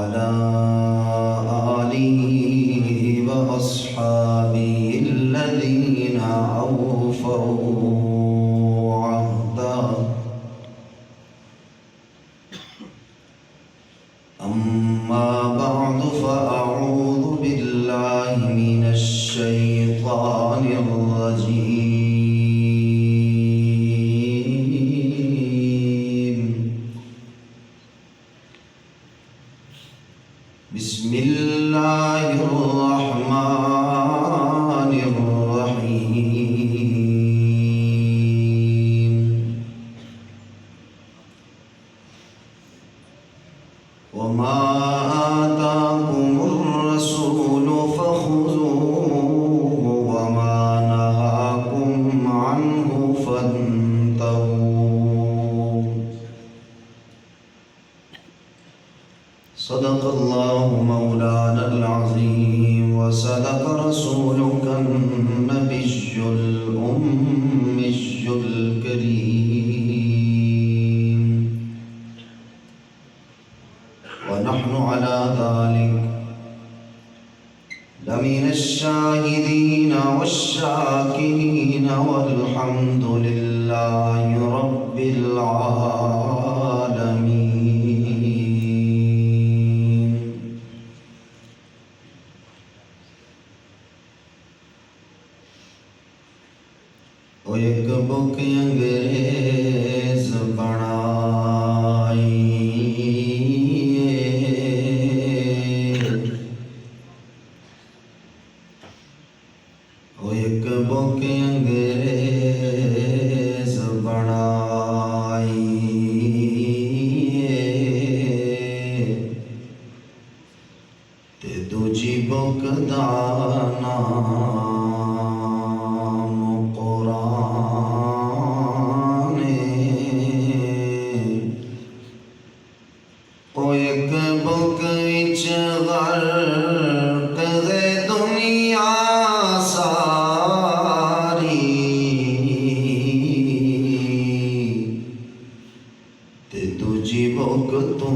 وعلى آله وأصحابه الذين أوفوا عهدا أما بعد فأعوذ بالله من الشيطان الرجيم بسم الله الرحمن الرحيم وما آتاكم الرسول فخذوه وما نهاكم عنه فانتهوا صدق الله مولانا العظيم وصدق رسولك النبي الأمي الكريم ونحن على ذلك لمن الشاهدين والشاكرين والحمد لله رب العالمين. او ایک بک انگریز بنائی ایک بک انگریز بنائی تے دوجی بک دا نام قرآن او ایک بک وچ غرق ہے دنیا بک تو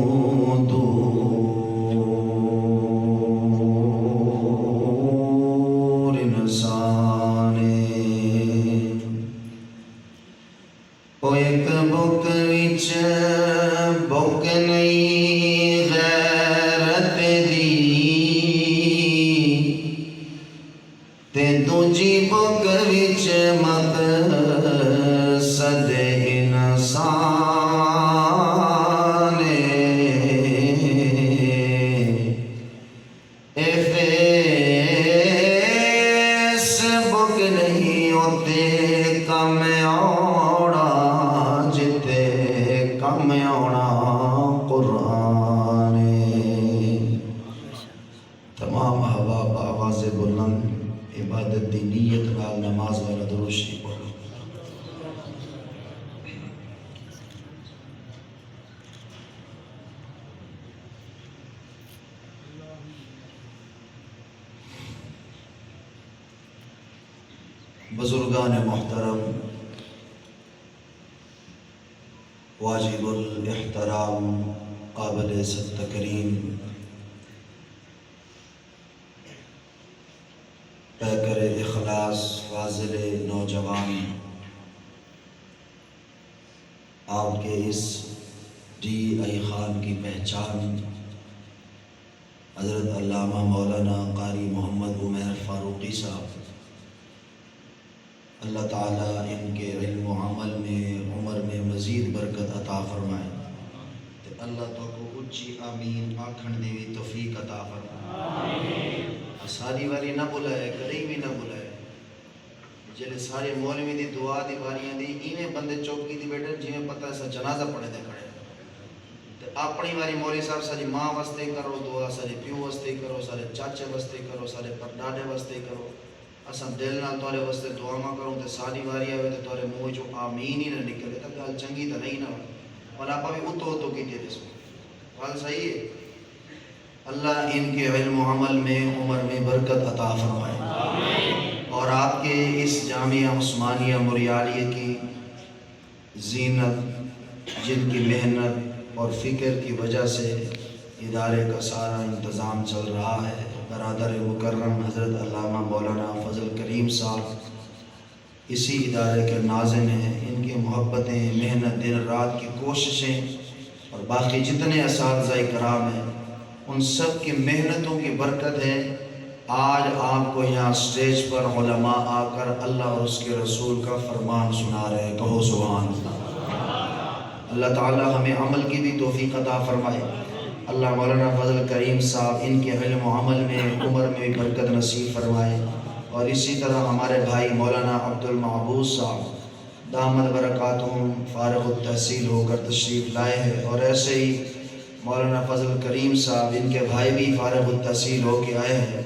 دور انسان او ایک بک وچ بک نہیں غیرت دی تے دوجی بک وچ مقصد انسان کم آنا جتے کم آنا قرآن. تمام احباب آواز بلند عبادت دی نیت نال نماز والا درود شریف پڑھو. بزرگان محترم، واجب الاحترام، قابل عزت تکریم، پیکر اخلاص، فاضل نوجوان، آپ کے اس ڈی آئی خان کی پہچان حضرت علامہ مولانا قاری محمد عمیر فاروقی صاحب، اللہ تعالیٰ ان کے علم و عمل میں عمر میں مزید برکت عطا فرمائے. اللہ تو کو اچھی آمین آکھن دی بھی توفیق عطا فرمائے. ساری والی نہ بلائے، کری بھی نہ بلائے. جلے سارے مولوی دی دعا دی باریاں دی اینے بندے چوکی دی بیٹھے جنہیں پتہ ہے سا جنازہ پڑھے دے کھڑے. اپنی واری مولوی صاحب ساری ماں واسطے کرو دعا، سارے پیو واسطے کرو، سارے چاچے واسطے کرو، سارے پرداڈے واسطے کرو. اساں دل نال تورے واسطے دعا نہ کروں تے ساری واری آوے تے تورے منہ چوں آمین ہی نہ نکلے تے گل چنگی تے نہیں نہ. اور آپ بھی اتو اتو کیتے دس بات صحیح ہے. اللہ ان کے علم و عمل میں عمر میں برکت عطا فرمائے اور آپ کے اس جامعہ عثمانیہ موریالیہ کی زینت، جن کی محنت اور فکر کی وجہ سے ادارے کا سارا انتظام چل رہا ہے۔ برادر مکرم حضرت علامہ مولانا فضل کریم صاحب اسی ادارے کے ناظم ہیں۔ ان کی محبتیں، محنت، دن رات کی کوششیں اور باقی جتنے اساتذہ کرام ہیں ان سب کی محنتوں کی برکت ہے آج آپ کو یہاں سٹیج پر علماء آ کر اللہ اور اس کے رسول کا فرمان سنا رہے ہیں۔ کہو سبحان اللہ۔ اللہ تعالی ہمیں عمل کی بھی توفیق عطا فرمائے۔ اللہ مولانا فضل کریم صاحب ان کے علم و عمل میں، عمر میں بھی برکت نصیب فرمائے، اور اسی طرح ہمارے بھائی مولانا عبد المعبود صاحب دامت برکاتہم فارغ التحصیل ہو کر تشریف لائے ہیں، اور ایسے ہی مولانا فضل کریم صاحب ان کے بھائی بھی فارغ التحصیل ہو کے آئے ہیں۔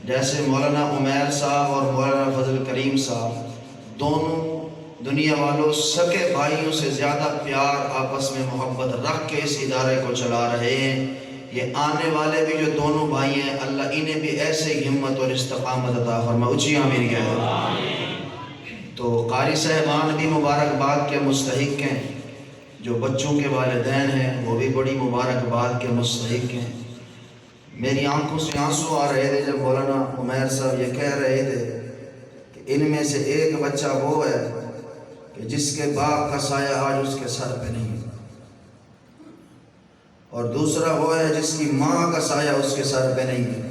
جیسے مولانا عمیر صاحب اور مولانا فضل کریم صاحب دونوں دنیا والوں سکے بھائیوں سے زیادہ پیار، آپس میں محبت رکھ کے اس ادارے کو چلا رہے ہیں۔ یہ آنے والے بھی جو دونوں بھائی ہیں اللہ انہیں بھی ایسے ہمت اور استقامت عطا فرمائے۔ اونچی آمین کہہ۔ تو قاری صاحبان بھی مبارکباد کے مستحق ہیں، جو بچوں کے والدین ہیں وہ بھی بڑی مبارکباد کے مستحق ہیں۔ میری آنکھوں سے آنسو آ رہے تھے جب مولانا عمیر صاحب یہ کہہ رہے تھے کہ ان میں سے ایک بچہ وہ ہے کہ جس کے باپ کا سایہ آج اس کے سر پہ نہیں ہے، اور دوسرا وہ ہے جس کی ماں کا سایہ اس کے سر پہ نہیں ہے۔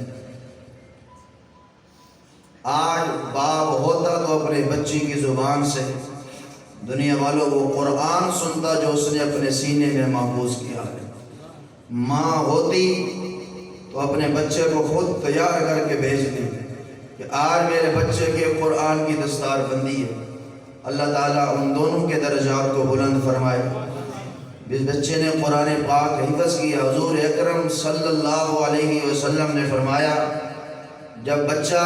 آج باپ ہوتا تو اپنے بچی کی زبان سے دنیا والوں وہ قرآن سنتا جو اس نے اپنے سینے میں محفوظ کیا ہے۔ ماں ہوتی تو اپنے بچے کو خود تیار کر کے بھیج دی کہ آج میرے بچے کے قرآن کی دستار بندی ہے۔ اللہ تعالیٰ ان دونوں کے درجات کو بلند فرمائے۔ جس بچے نے قرآن پاک حفظ کیا، حضور اکرم صلی اللہ علیہ وسلم نے فرمایا جب بچہ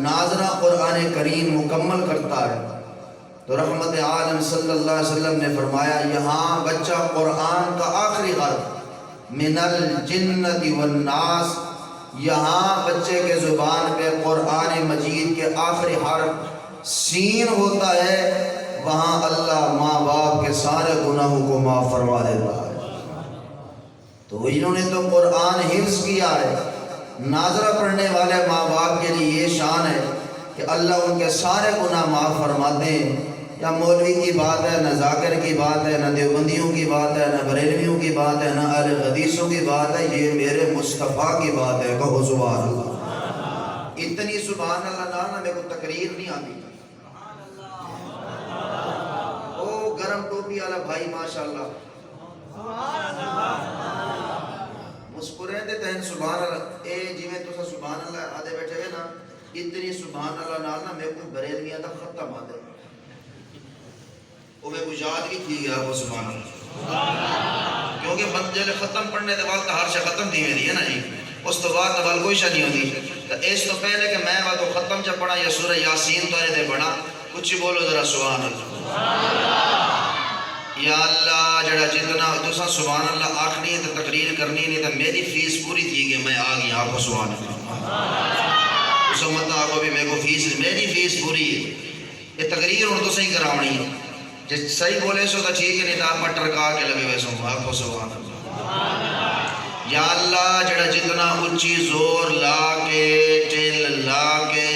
ناظرہ قرآن کریم مکمل کرتا ہے تو رحمت عالم صلی اللہ علیہ وسلم نے فرمایا یہاں بچہ قرآن کا آخری حرف من الجنت والناس، یہاں بچے کے زبان پہ قرآن مجید کے آخری حرف سین ہوتا ہے، وہاں اللہ ماں باپ کے سارے گناہوں کو معاف فرما دیتا ہے۔ تو انہوں نے تو قرآن حفظ کیا ہے، ناظرہ پڑھنے والے ماں باپ کے لیے یہ شان ہے کہ اللہ ان کے سارے گناہ معاف فرماتے ہیں۔ یا مولوی کی بات ہے، نہ ذاکر کی بات ہے، نہ دیوبندیوں کی بات ہے، نہ بریلویوں کی بات ہے، نہ اہل حدیثوں کی بات ہے، یہ میرے مصطفیٰ کی بات ہے۔ کہو سبحان اللہ۔ اتنی سبحان اللہ نہ میرے کو تقریر نہیں آتی۔ او گرم ٹوپی والا بھائی ماشاءاللہ مسکرے دے تین سبحان اللہ، اے جی میں تو سبحان اللہ آدھے بیٹھے ہوئے نا، اتنی سبحان اللہ نہ میرے کو بریلویاں دا ختم آدھے وہ میں کو یاد بھی تھی گیا وہ سبحان اللہ، کیونکہ بندے ختم پڑھنے دے بعد ہر شے ختم تھی میں دی ہے نا جی، اس تو بعد نوال کوئی شے نہیں ہوتی۔ تو اس تو پہلے کہ میں وہ ختم چا پڑھا یا سورہ یاسین تو دے پڑھا، کچھ بولو ذرا سبحان اللہ۔ یا اللہ جڑا جتنا دوسرا سبحان اللہ آخری ہے تو تقریر کرنی نہیں تو میری فیس پوری تھی کہ میں آ گیا آپ کو سبحان اللہ، اس مت آگو بھی میرے کو فیس، میری فیس پوری ہے، یہ تقریر ان تو صحیح کراؤنی ہے، جس صحیح بولے سو تو ٹھیک ہے، نہیں تو آپ ٹرکا کے لگے ہوئے سو آپ کو سبحان اللہ۔ یا اللہ جڑا جتنا اچھی زور لا کے ٹیل لا کے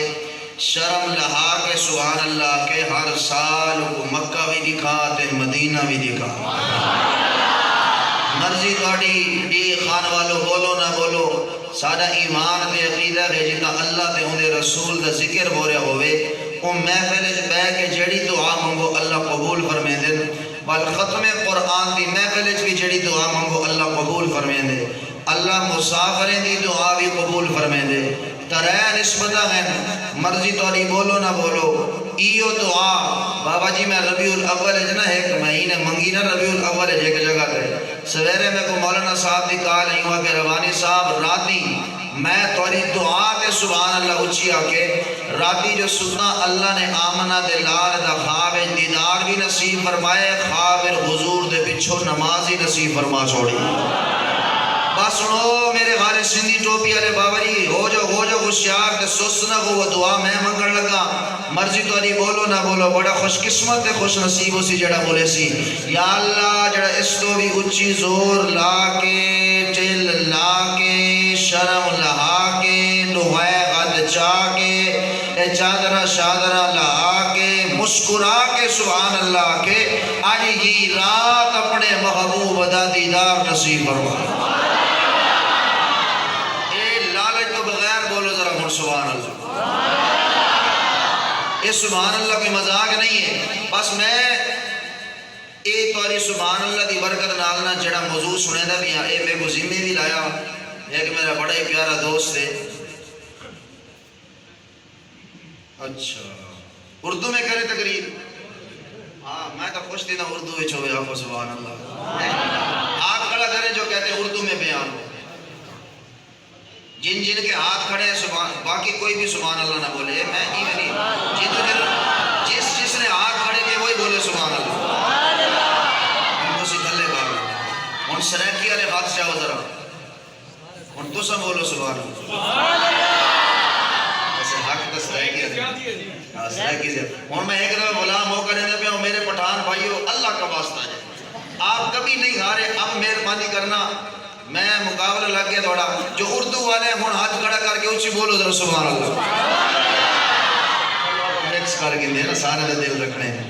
شرم لہا کے سبحان اللہ کے ہر سال کو مکہ بھی دکھا تے مدینہ بھی دکھا، مرضی تھوڑی ڈی خان والو بولو نہ بولو، سارا ایمان تے عقیدہ ہے جتا اللہ تے اندے رسول دا ذکر ہو رہا ہوئے، وہ محفل بہ کے جڑی دعا منگو اللہ قبول فرمے دے، بل ختم قرآن دی محفل بھی جڑی دعا منگو اللہ قبول فرمے دے، اللہ مسافریں دی دعا بھی قبول فرمے دے۔ ترائے نسبتہ ہیں مرضی توڑی بولو نہ بولو، ایو دعا بابا جی میں ربیع الاول ہے نا ایک مہینے منگی نا ربیع الاول ہے ایک جگہ تے سویرے میں کو مولانا صاحب دی کہا نہیں ہوا کہ روانی صاحب راتی میں توڑی دعا کے سبحان اللہ اچھی آکے راتی جو سننا اللہ نے آمنہ دے لال دا خواب دیدار بھی نصیب فرمائے، خواب حضور دے پچھو نمازی نصیب فرما چھوڑی۔ بس سنو میرے غالب سندھی ٹوپی والے بابا جی ہو جو ہوشیار تے سوسنا کو وہ دعا میں منگن لگا، مرضی تو نہیں بولو نہ بولو، بڑا خوش قسمت تے خوش نصیب ہو سی جڑا بولے سی یا اللہ جڑا اس تو بھی اچھی زور لا کے ٹل لا شرم لہا کے لوہے غد چا کے چادرہ شادرہ لہا کے مسکرا کے سبحان اللہ کے آج ہی رات اپنے محبوب دا دیدار نصیب فرما۔ اے لالچ تو بغیر بولو ذرا ہن سبحان اللہ۔ یہ سبحان اللہ کی مذاق نہیں ہے، بس میں اے تواری سبحان اللہ دی برکت نالنا جڑا موضوع سنے دا بھی اے میں کو ذمہ بھی لایا، ایک میرا بڑا ہی پیارا دوست ہے۔ اچھا اردو میں کرے تقریر؟ ہاں میں تو خوش تھی نا اردو میں چھوئے آپ سبحان اللہ۔ ہاتھ کھڑا کریں جو کہتے ہیں اردو میں بیان ہو، جن جن کے ہاتھ کھڑے ہیں سبحان، باقی کوئی بھی سبحان اللہ نہ بولے، میں ہی نہیں، جس نے ہاتھ کھڑے کیے وہی بولے سبحان اللہ۔ ان کو سکھلے گا ان سریکی والے ہاتھ جاؤ ذرا ان تو سب بولو سبحان اللہ۔ ایسے حق تو سریکی ہے۔ اور میں ایک دفعہ غلام ہو کر پہ ہوں، میرے پٹھان بھائیو اللہ کا واسطہ ہے، آپ کبھی نہیں ہارے، اب مہربانی کرنا، میں مقابلہ لگ گیا تھوڑا، جو اردو والے ہیں ہاتھ کھڑا کر کے اونچی بولو ذرا سبحان اللہ۔ مکس کر کے دے نا سارے دل رکھنے ہیں۔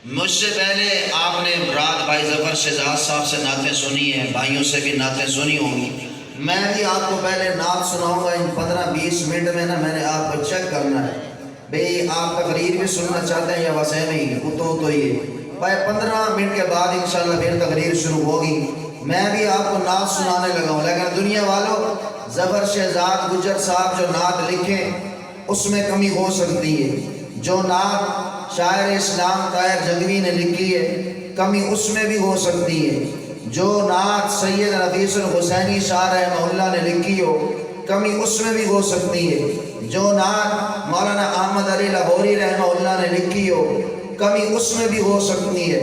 مجھ سے پہلے آپ نے برات بھائی ظفر شہزاد صاحب سے نعتیں سنی ہیں، بھائیوں سے بھی نعتیں سنی ہوں گی، میں بھی آپ کو پہلے نعت سناؤں گا، ان 15-20 منٹ میں نا میں نے آپ کو چیک کرنا ہے بھئی آپ تقریر بھی سننا چاہتے ہیں یا بس ایویں ہی تو یہ بھائی 15 منٹ کے بعد انشاءاللہ پھر تقریر شروع ہوگی۔ میں بھی آپ کو نعت سنانے لگا ہوں، لیکن دنیا والوں ظفر شہزاد گجر صاحب جو نعت لکھیں اس میں کمی ہو سکتی ہے، جو نعت شاعر اسلام طاہر جنگوی نے لکھی ہے کمی اس میں بھی ہو سکتی ہے، جو نعت سید نفیس الحسینی شاہ رحمہ اللہ نے لکھی ہو کمی اس میں بھی ہو سکتی ہے، جو نعت مولانا احمد علی لاہوری رحمہ اللہ نے لکھی ہو کمی اس میں بھی ہو سکتی ہے،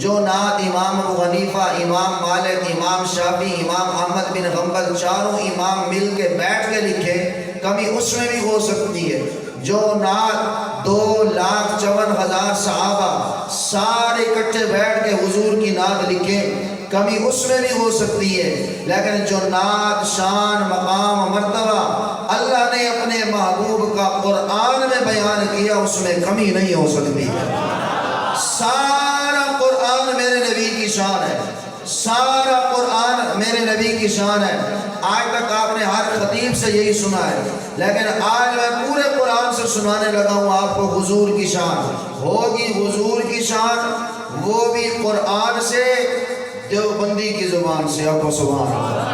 جو نعت امام ابو حنیفہ، امام مالک، امام شافعی، امام احمد بن حنبل چاروں امام مل کے بیٹھ کے لکھے کمی اس میں بھی ہو سکتی ہے، جو نعت 2,54,000 صحابہ سارے اکٹھے بیٹھ کے حضور کی نعت لکھے کمی اس میں بھی ہو سکتی ہے، لیکن جو نعت شان مقام مرتبہ اللہ نے اپنے محبوب کا قرآن میں بیان کیا اس میں کمی نہیں ہو سکتی۔ سارا قرآن میرے نبی کی شان ہے، سارا قرآن میرے نبی کی شان ہے۔ آج تک آپ نے ہر خطیب سے یہی سنا ہے، لیکن آج میں پورے قرآن سے سنانے لگا ہوں آپ کو حضور کی شان ہوگی، حضور کی شان وہ بھی قرآن سے، دیوبندی کی زبان سے۔ آپ کو سبحان اللہ،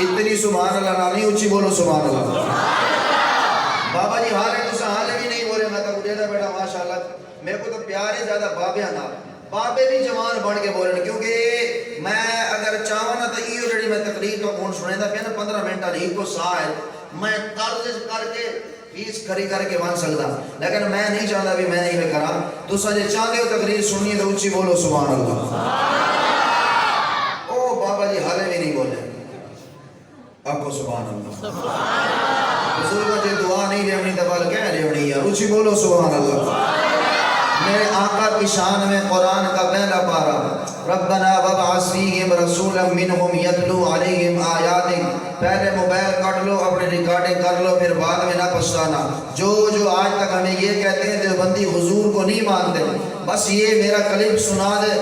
اتنی سبحان اللہ نہ نہیں اونچی بولو سبحان اللہ۔ بابا جی حالے تو حالے بھی نہیں بولے، میں تو اٹھے تھا بیٹا ماشاءاللہ، میرے کو تو پیارے زیادہ بابے نا بابے بھی جوان بڑھ کے بولے، کیونکہ میں اگر چاہوں نا تو یہ جڑی میں تقریر تو کون سنے تھا پھر 15 منٹ نہیں کو سا ہے میں طرز کر کے فیس کھری کر کے بن سکتا، لیکن میں نہیں چاہتا بھی میں نہیں کرا، تو سجے چاہتے ہو تقریر سننی تو اونچی بولو سبحان اللہ۔ او بابا جی حالے بھی نہیں بولے، آپ کو سبحان اللہ۔ بزرگوں سے دعا نہیں ریونی دبال کہہ ریونی ہے، اونچی بولو سبحان اللہ۔ میرے آقا کی شان میں قرآن کا پہلا پارا، ربنا وابعث فیہم رسولا منہم یتلو علیہم آیاتک، پہلے موبائل کٹ لو اپنے ریکارڈنگ کر لو پھر بعد میں نہ پچھتانا۔ جو آج تک ہمیں یہ کہتے ہیں دیوبندی حضور کو نہیں مانتے، بس یہ میرا کلپ سنا دے،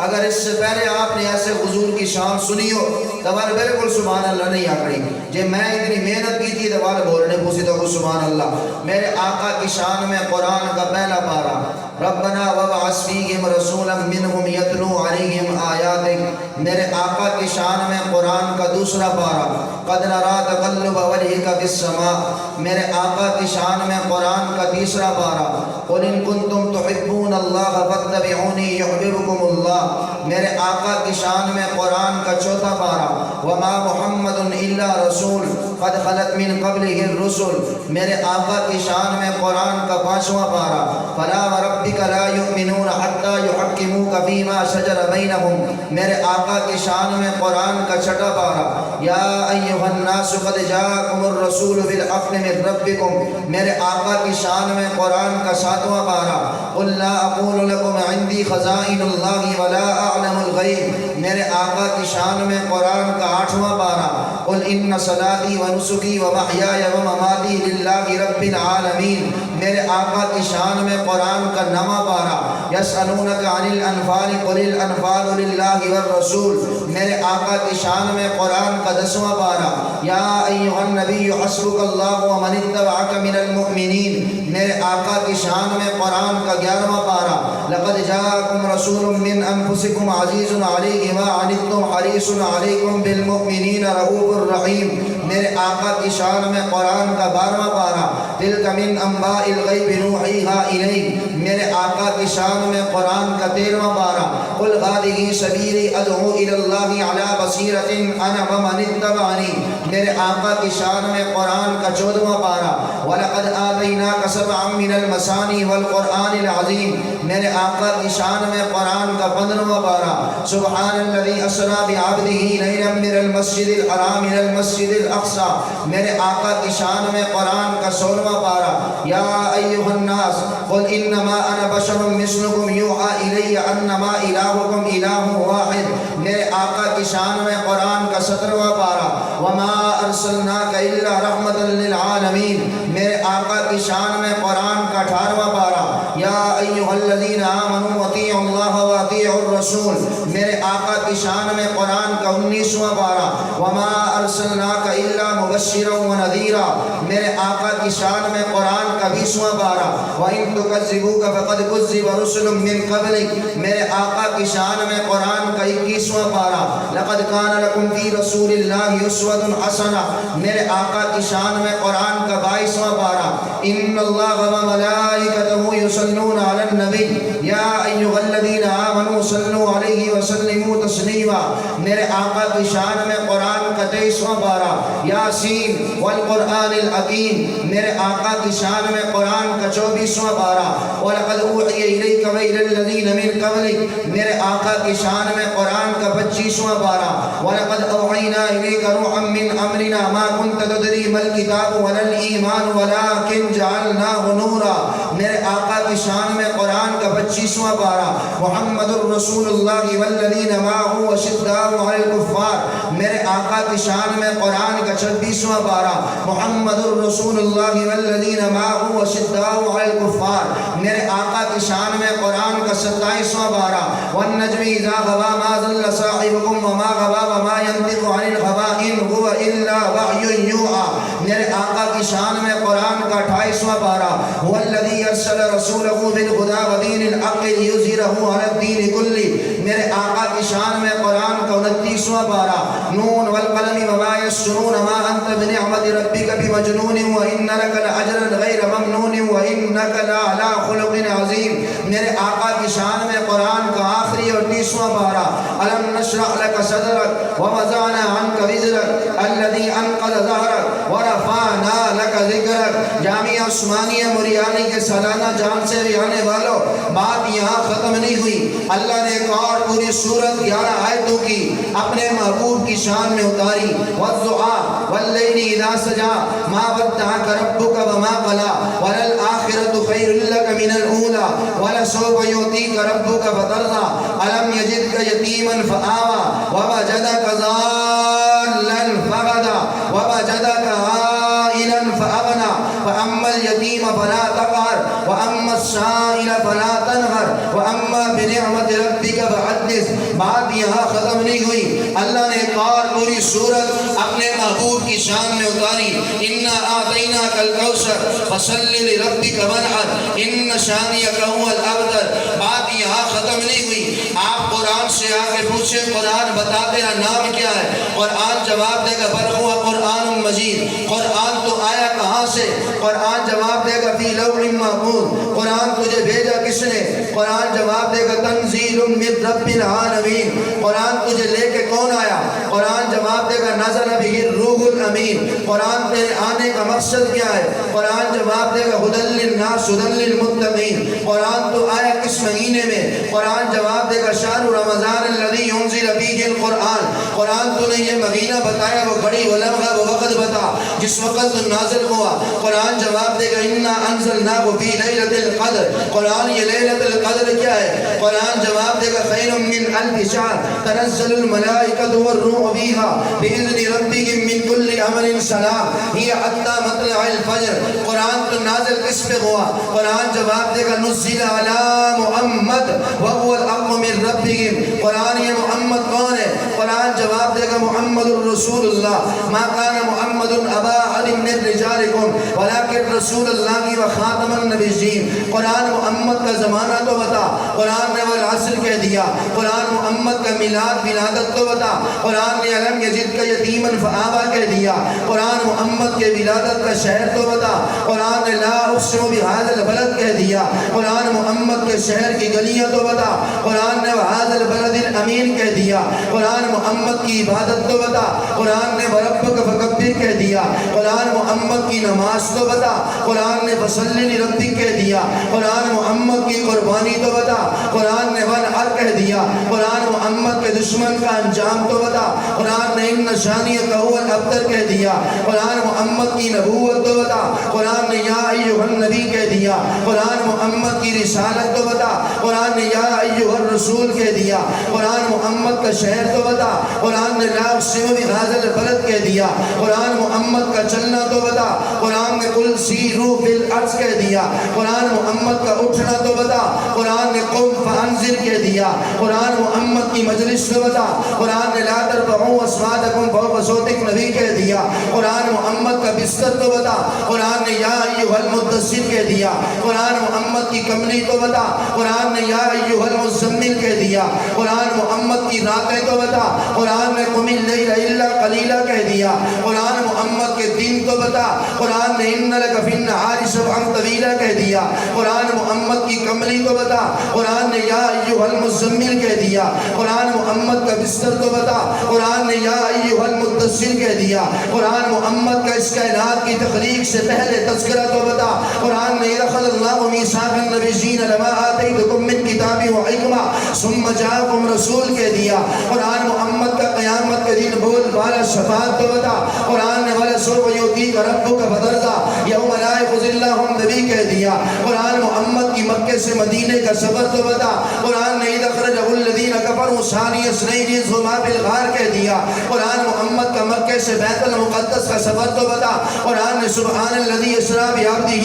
اگر اس سے پہلے آپ نے ایسے حضور کی شان سنی ہو تو بار بالکل سبحان اللہ نہیں آکڑی، جے میں اتنی محنت کی تھی تو بار بولنے پوسی تو سبحان اللہ۔ میرے آقا کی شان میں قرآن کا پہلا پارا، ربنا وابعث فیہم رسولا منہم یتلو علیہم آیاتک، میرے آقا کی شان میں قرآن کا دوسرا پارا، قد نری تقلب وجہک فی السماء، میرے آقا کی شان میں قرآن کا تیسرا پارا، قل ان کنتم تحبون اللہ فاتبعونی یحببکم اللہ، میرے آقا کی شان میں قرآن کا چوتھا پارا، وما محمد الا رسول قد خلت من قبلہ الرسل، میرے آقا کی شان میں قرآن کا پانچواں پارا، فلا وربک لا یؤمنون حتی یحکموک فیما شجر بینہم، میرے آقا کی شان میں قرآن کا چھٹا پارا، یا ایھا الناس قد جاءکم الرسول بالحق من من ربکم، میرے آقا کی شان میں قرآن کا 7واں پارہ، قل لا اقول لکم عندی خزائن اللہ ولا اعلم الغیب، میرے آقا کی شان میں قرآن کا 8واں پارہ، قل ان صلاتی و نسکی و محیای و مماتی للہ رب العالمین، میرے آقا کی شان میں قرآن کا 9واں پارہ، یسألونک عن الانفال قل الانفال للہ والرسول، میرے آقا کی شان میں قرآن کا 10واں پارہ، یا ایھا النبی حسبک اللہ ومن اتبعک من المؤمنین، میرے آقا کی شان میں قرآن کا 11واں پارہ، لقد جاءکم رسول من انفسکم عزیز علیہ ما عنتم حریص علیکم بالمؤمنین رؤوف الرحیم، میرے آقا کی شان میں قرآن کا 12واں پارہ، تلک من انباء الغیب نوحیھا الیک، میرے آقا کی شان میں قرآن کا 13واں پارہ، قل ھذہ سبیلی ادعو الی اللہ علی بصیرۃ انا ومن اتبعنی، میرے آقا کی شان میں قرآن کا 14واں پارہ، وَلَقَدْ آتَيْنَاكَ سَبْعًا مِّنَ الْمَثَانِي وَالْقُرْآنِ الْعَظِيمِ، میرے آقا کی شان میں قرآن کا 15واں پارہ، سبحان الذی اسریٰ بعبدہ لیلا من المسجد الحرام الى المسجد الاقصى، میرے آقا کی شان میں قرآن کا 16واں پارہ، یا ایھا الناس قل انما انا بشر مثلکم یوحیٰ الی انما الہکم الہ واحد، میرے آقا کی شان میں قرآن کا 17واں پارہ، وما ارسلناک الا رحمۃ للعالمین، میرے آقا کی شان میں قرآن کا 18واں پارہ، یا ایھا الذین آمنوا اطیعوا اللہ واطیعوا الرسول، میرے آقا کی شان میں قرآن کا 19واں پارہ، وما ارسلناک الا مبشرا ونذیرا، میرے آقا کی شان میں قرآن کا 20واں پارہ، وَإِن تُكَذِّبُوكَ فَقَدْ كُذِّبَ رُسُلٌ مِّن قَبْلِكَ، میرے آقا کی شان میں قرآن کا 21واں پارہ، لَقَدْ كَانَ لَكُمْ فِي رَسُولِ اللَّهِ أُسْوَةٌ حَسَنَةٌ، میرے آقا کی شان میں قرآن کا 22واں پارہ، إِنَّ اللَّهَ وَمَلَائِكَتَهُ يُصَلُّونَ عَلَى النَّبِيِّ يَا أَيُّهَا الَّذِينَ آمَنُوا صَلُّوا عَلَيْهِ وَسَلِّمُوا تَسْلِيمًا، میرے آقا کی شان میں قرآن کا 23واں پارہ، یاسین والقرآن الحکیم، میرے آقا کی شان میں قرآن کا 24واں پارہ، وَلَقَدْ أُوحِيَ إِلَيْكَ وَإِلَى الَّذِينَ مِن قَبْلِكَ، میرے آقا کی شان میں قرآن کا 25واں پارہ، وَلَقَدْ أَوْحَيْنَا إِلَيْكَ رُوحًا مِّنْ أَمْرِنَا مَا كُنتَ تَدْرِي مَا الْكِتَابُ وَلَا الْإِيمَانُ وَلَٰكِن جَعَلْنَاهُ نُورًا، میرے آقا کی شان میں قرآن کا 25واں پارہ، محمد الرسول اللہ والذین معه أشداء علی الکفار، میرے آقا کی شان میں قرآن کا 26واں پارہ، محمد الرسول اللہ والذین معه أشداء علی الکفار، میرے آقا کی شان میں قرآن کا 27واں پارہ، والنجم اذا غوا ما ضل صاحبکم وما غوا وما ينطق عن الهوى إن هو إلا وحی یوحیٰ، میرے آقا کی شان میں قرآن کا 28واں پارہ، هو الذی ارسل رسولہ بالہدی ودین الحق لیظہرہ علی الدین کلہ، میرے آقا کی شان میں قرآن کا 29واں پارہ، نون والقلم وما یسطرون ما انت بنعمت ربک بمجنون وإن لک لأجرا غیر ممنون وإنک لعلی خلق عظیم، میرے آقا کی شان میں قرآن کا آخری اور 30واں پارہ، الم نشرح لک صدرک ووضعنا عنک وزرک الذی انقض ظہرک ورفعنا لک ذکرک، جامعہ عثمانیہ موریانی کے سالانہ جان سے بھی آنے والوں، بات یہاں ختم نہیں ہوئی، اللہ نے ایک اور پوری سورت 11 آیتوں کی اپنے محبوب کی شان میں اتاری، والضحیٰ واللیل اذا سجا ما ودعک ربک وما قلی وللآخرۃ خیر لک من الأولی ولسوف یعطیک ربک فترضی الم یجدک یتیما فآوی ووجدک ضالا فغدی ووجدک عائلا فأغنی فأما اليتیم فلا تقہر وأما السائل فلا تنہر وأما بنعمت ربک فحدث، بات یہاں ختم نہیں ہوئی، اللہ نے ایک اور پوری سورت اپنے محبوب کی شان میں اتاری، انا اعطیناک الکوثر فصل لربک وانحر ان شانئک هو الابتر، بات یہاں ختم نہیں ہوئی، آپ قرآن سے آ کے پوچھیں قرآن بتا تیرا نام کیا ہے، قرآن جواب دے گا بل هو قرآن مجید، قرآن تو آیا کہاں سے، قرآن جواب دے گا فی لوح محفوظ، قرآن تجھے بھیجا کس نے، قرآن جواب دے گا تنزیل من رب العالمین، قرآن تجھے لے کے کون آیا، قرآن جواب دے گا نزل بہ الروح الامین، قرآن تیرے آنے کا مقصد کیا ہے، قرآن جواب دے گا ھدی للناس ھدی للمتقین، قرآن تو آیا کس مہینے میں، قرآن جواب دے گا شہر رمضان الذی انزل فیہ القرآن، قرآن تو نے یہ مہینہ بتایا وہ گھڑی وہ لمحہ وہ وقت بتا جس وقت تو نازل ہوا۔ قرآن جواب دے گا انا انزلناہ فی لیلۃ القدر، قرآن یہ لیلۃ القدر کیا ہے؟ قرآن جواب دے گا خیر من الف شہر تنزل الملائکۃ والروح فیہا بإذن ربہم من کل امر سلام ہی حتی مطلع الفجر۔ قرآن تو نازل کس پہ ہوا؟ قرآن جواب دے گا نزل علی محمد وهو الحق من ربہم۔ قرآن یہ محمد کون ہے؟ قرآن جواب دے گا محمد الرسول اللہ ما کان محمد ابا احد من رجالکم ولکن رسول اللہ و خاتم النبیین۔ قرآن محمد کا زمانہ تو بتا، قرآن نے والعصر کہہ دیا۔ قرآن محمد کا میلاد ولادت تو بتا، قرآن نے علم یجد کا یتیما فآوا کہہ دیا۔ قرآن محمد کے ولادت کا شہر تو بتا، قرآن نے لا اقسم بہذا البلد کہہ دیا۔ قرآن محمد کے شہر کی گلیاں تو بتا، قرآن نے وہذا البلد الامین کہہ دیا۔ قرآن محمد کی عبادت تو بتا، قرآن نے وربک فکبر کہہ دیا۔ قرآن محمد کی نماز تو بتا، قرآن نے فصلی لربک کہہ دیا۔ قرآن محمد کی قربانی تو بتا، قرآن نے ونحر کہہ دیا۔ قرآن محمد کے دشمن کا انجام تو بتا، قرآن نے ان شانیہ هو الابتر کہہ دیا۔ قرآن محمد کی نبوت تو بتا، قرآن نے یا ایھا النبی کہہ دیا۔ قرآن محمد کی رسالت تو بتا، قرآن نے یا ایھا الرسول کہہ دیا۔ قرآن محمد کا شہر تو بتا، قرآن نے لا اقسم بہذا البلد کہہ دیا۔ قرآن محمد کا چلنا تو بتا، قرآن نے قل سیروا فی الارض کہہ دیا۔ قرآن محمد کا اٹھنا تو بتا، قرآن نے قم فانذر کہہ دیا۔ قرآن محمد کی مجلس تو بتا، قرآن نے لا ترفعوا اصواتکم فوق صوت النبی کہہ دیا۔ قرآن محمد کا بستر تو بتا، قرآن نے یا ایھا المدثر کہہ دیا۔ قرآن محمد کی کملی تو بتا، قرآن نے یا ایھا المزمل کہہ دیا۔ قرآن محمد کی راتیں تو بتا، قرآن نے قم اللیل الا قلیلا کہہ دیا۔ قرآن محمد کے دن تو بتا، قرآن نے ان لک فی النہار سبحا طویلا کہہ دیا۔ قرآن محمد کی کملی تو بتا، قرآن نے یا ایھا المزمل کہہ دیا۔ قرآن محمد کا بستر تو بتا، قرآن نے یا ایھا المدثر کہہ دیا۔ قرآن محمد کا اس کائنات کی تخلیق سے پہلے تذکرہ تو بتا، قرآن نے اخذ اللہ میثاق النبیین لما آتیتکم من کتاب و حکمہ ثم جاءکم رسول کہہ دیا۔ قرآن محمد کا قیامت کے دن بول بالا شفاعت تو بتا، قرآن نے وَلَسَوْفَ يُعْطِيكَ رَبُّكَ فَتَرْضَىٰ یوم لا یخزی اللہ النبی کہہ دیا۔ قرآن محمد کی مکے سے مدینے کا سفر تو بتا، قرآن نے اذ اخرجہ الذین کفروا ثانی اثنین اذ ہما فی الغار کہہ دیا۔ قرآن محمد کا مکے سے بیت المقدس کا سفر تو بتا، قرآن نے سبحان الذی اسریٰ بعبدہ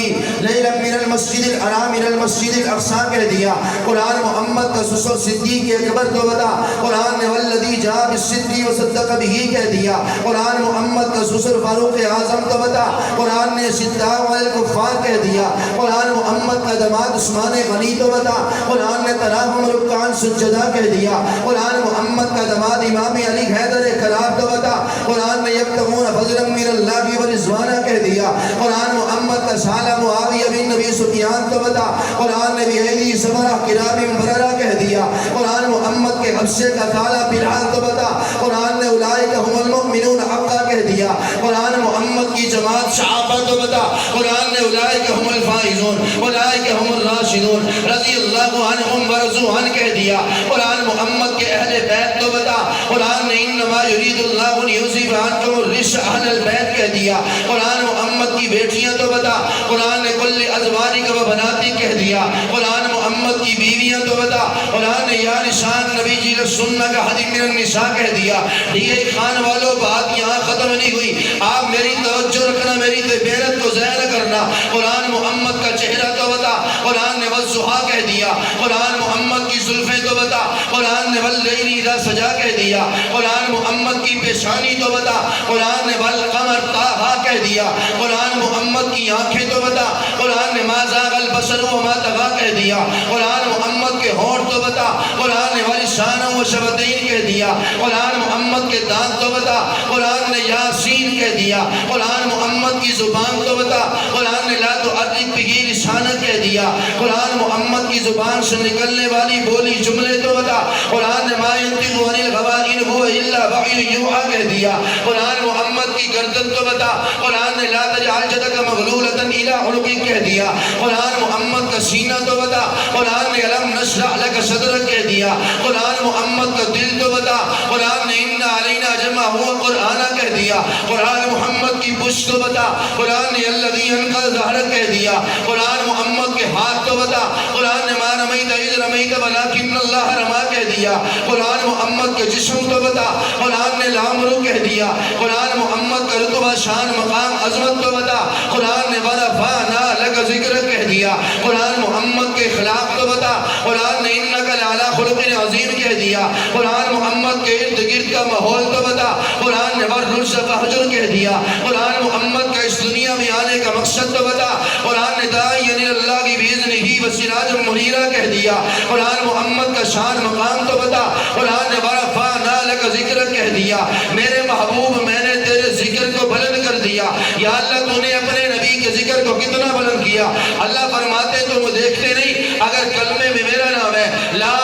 لیلا من المسجد الحرام الی المسجد الاقصی کہہ دیا۔ قرآن محمد کا سسر صدیق اکبر تو بتا، قرآن نے والذی جاء بالصدق وصدق بہ کہہ دیا۔ قرآن محمد کا سسر فاروق اعظم تو بتا، قرآن نے شداء علی الکفار کہہ دیا۔ قرآن محمد کا داماد عثمان غنی تو بتا، قرآن نے تراہم رکعا سجدا کہہ دیا۔ قرآن محمد کا داماد امام علی حیدر کرار تو بتا، قرآن نے یبتغون فضلا من اللہ ورضوانا کہہ دیا۔ قرآن محمد کا سالہ معاویہ بن نبی سفیان تو بتا، قرآن نے بِأَیْدِی سَفَرَۃ کِرَامٍ بَرَرَہ کہہ دیا۔ قرآن محمد کے حبشے کا کالا بلال تو بتا، قرآن نے اولئک ھم المؤمنون حقا کہہ دیا۔ قرآن محمد کی جماعت صحابہ تو بتا، قرآن نے اولئک ھم الفائزون اولئک ھم الراشدون رضی اللہ عنہم ورضوا عنہ کہہ دیا۔ قرآن محمد کے اہل بیت تو بتا، قرآن نے انما یرید اللہ لیذھب عنکم الرجس اہل البیت کہہ دیا۔ قرآن محمد کی بیٹیاں تو بتا، قرآن نے کل ازواجک و بناتک کہہ دیا۔ قرآن محمد کی بیویاں تو بتا، قرآن نے یا نساء النبی جی لستن کاحد من النساء کہہ دیا۔ یہ خان والوں بات یہاں ختم نہیں ہوئی، آپ میری توجہ رکھنا، میری غیرت کو ضائع نہ کرنا۔ قرآن محمد کا چہرہ تو بتا، قرآن نے والضحیٰ کہہ دیا۔ قرآن محمد کی زلفیں تو بتا، قرآن نے واللیل اذا سجا کہہ دیا۔ قرآن محمد کی پیشانی تو بتا، قرآن نے والقمر طٰہٰ کہہ دیا۔ قرآن محمد کی آنکھیں تو بتا، قرآن نے ما زاغ البصر وما طغیٰ کہہ دیا۔ قرآن محمد کے ہونٹ تو بتا، قرآن نے ولسانا وشفتین کہہ دیا۔ قرآن محمد کے دانت تو بتا، قرآن نے یاسین کہہ دیا۔ قرآن محمد کی زبان تو بتا، قرآن نے لا تحرک بہ لسانک کہہ دیا۔ قرآن محمد کی زبان سے نکلنے والی بولی جملے تو بتا، قرآن نے ما ینطق عن الہویٰ ان هو الا وحی یوحیٰ کہہ دیا۔ قرآن محمد کی گردن تو بتا، قرآن نے لا تجعل یدک مغلولۃ الی عنقک کہہ دیا۔ قرآن محمد کا سینہ تو بتا، قرآن نے الم نشرح لک صدرک کہہ دیا، قرآن محمد کا دل تو بتا، قرآن نے انا علینا جمع ہوا قرآن کہہ دیا، قرآن محمد کی پشت تو بتا، قرآن نے الذی انقض ظہرک کہہ دیا، قرآن محمد کے ہاتھ تو بتا، قرآن نے ما رمیت اذ رمیت ولکن اللہ رما کہہ دیا، قرآن محمد کے جسم تو بتا، قرآن نے لامرو کہہ دیا، قرآن محمد کا رتبہ شان مقام عظمت تو بتا، قرآن نے ورفعنا لک ذکرک کہہ دیا، قرآن محمد کے اخلاق تو بتا، قرآن نے انک لعلی خلق عظیم کہہ دیا، قرآن محمد کے ارد گرد کا ماحول تو بتا، قرآن نے والرجز فہجر کہہ دیا، قرآن محمد کا اس دنیا میں آنے کا مقصد تو بتا، قرآن نے داعیا الی اللہ کی باذنہ وسراجا منیرا کہہ دیا، قرآن محمد کا شان مقام تو بتا، قرآن نے ورفعنا لک ذکرک کہہ دیا، میرے محبوب میں نے تیرے ذکر کو بلند کر دیا، یا اللہ تو نے اپنے نبی کے ذکر کو کتنا بلند کیا، اللہ فرماتے تم دیکھتے نہیں، اگر کلمے میں میرا نام ہے لا